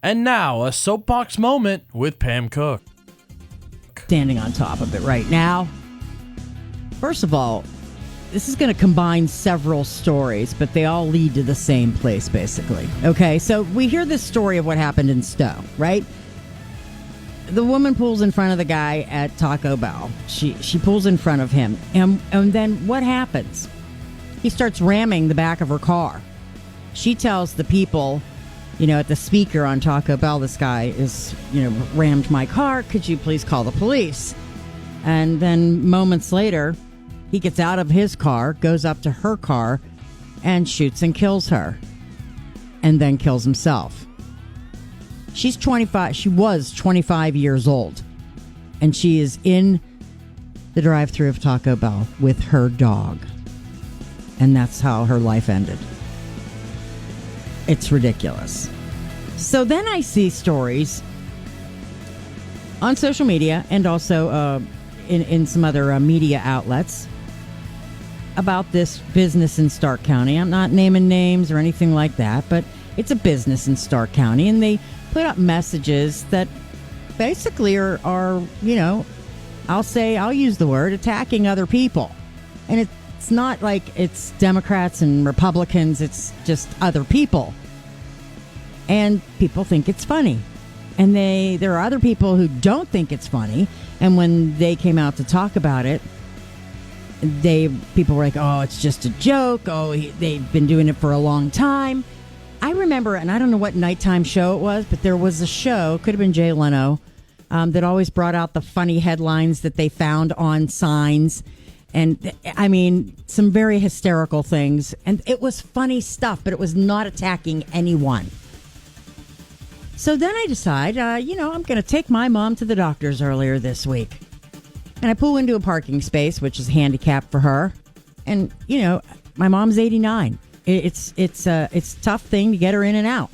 And now, a soapbox moment with Pam Cook. Standing on top of it right now. First of all, this is going to combine several stories, but they all lead to the same place, basically. Okay, so we hear this story of what happened in Stowe, right? The woman pulls in front of the guy at Taco Bell. She pulls in front of him. And then what happens? He starts ramming the back of her car. She tells the people, at the speaker on Taco Bell, this guy is, rammed my car. Could you please call the police? And then moments later, he gets out of his car, goes up to her car, and shoots and kills her. And then kills himself. She's 25. She was 25 years old. And she is in the drive-thru of Taco Bell with her dog. And that's how her life ended. It's ridiculous. So then I see stories on social media and also in some other media outlets about this business in Stark County. I'm not naming names or anything like that, but it's a business in Stark County, and they put up messages that basically are I'll use the word attacking other people. And it's not like it's Democrats and Republicans, it's just other people. And people think it's funny. And there are other people who don't think it's funny. And when they came out to talk about it, people were like, oh, it's just a joke. Oh, they've been doing it for a long time. I remember, and I don't know what nighttime show it was, but there was a show, could have been Jay Leno, that always brought out the funny headlines that they found on signs. And I mean, some very hysterical things. And it was funny stuff, but it was not attacking anyone. So then I decide, I'm going to take my mom to the doctor's earlier this week. And I pull into a parking space, which is handicapped for her. And, my mom's 89. It's a tough thing to get her in and out.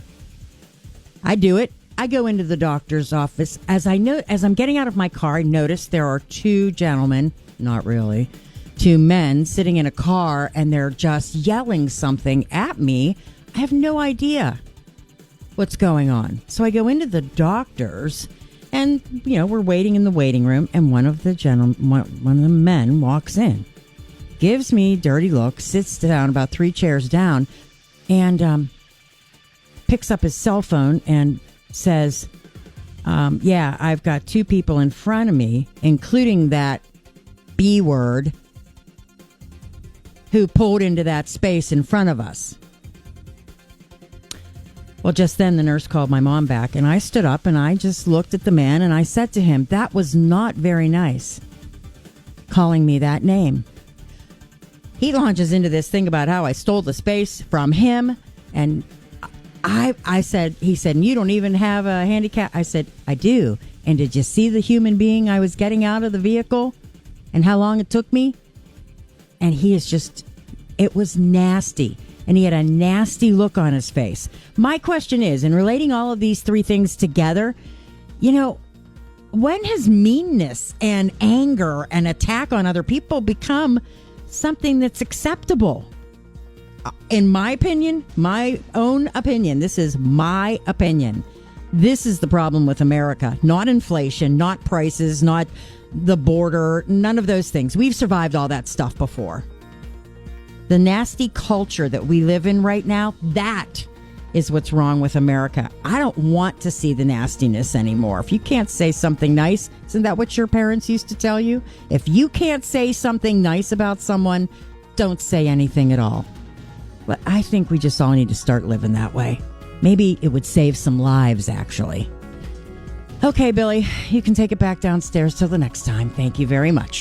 I do it. I go into the doctor's office. As I'm getting out of my car, I notice there are two gentlemen, not really, two men sitting in a car, and they're just yelling something at me. I have no idea what's going on. So I go into the doctor's, and we're waiting in the waiting room, and one of the men walks in, gives me a dirty look, sits down about 3 chairs down, and picks up his cell phone and says, yeah, I've got 2 people in front of me, including that B word, who pulled into that space in front of us. Well, just then the nurse called my mom back, and I stood up and I just looked at the man and I said to him, that was not very nice, calling me that name. He launches into this thing about how I stole the space from him, and he said, you don't even have a handicap. I said, I do. And did you see the human being I was getting out of the vehicle and how long it took me? And it was nasty. And he had a nasty look on his face. My question is, in relating all of these 3 things together, when has meanness and anger and attack on other people become something that's acceptable? In my opinion, my own opinion, this is my opinion, this is the problem with America. Not inflation, not prices, not the border, none of those things. We've survived all that stuff before. The nasty culture that we live in right now, that is what's wrong with America. I don't want to see the nastiness anymore. If you can't say something nice, isn't that what your parents used to tell you? If you can't say something nice about someone, don't say anything at all. But I think we just all need to start living that way. Maybe it would save some lives, actually. Okay, Billy, you can take it back downstairs till the next time. Thank you very much.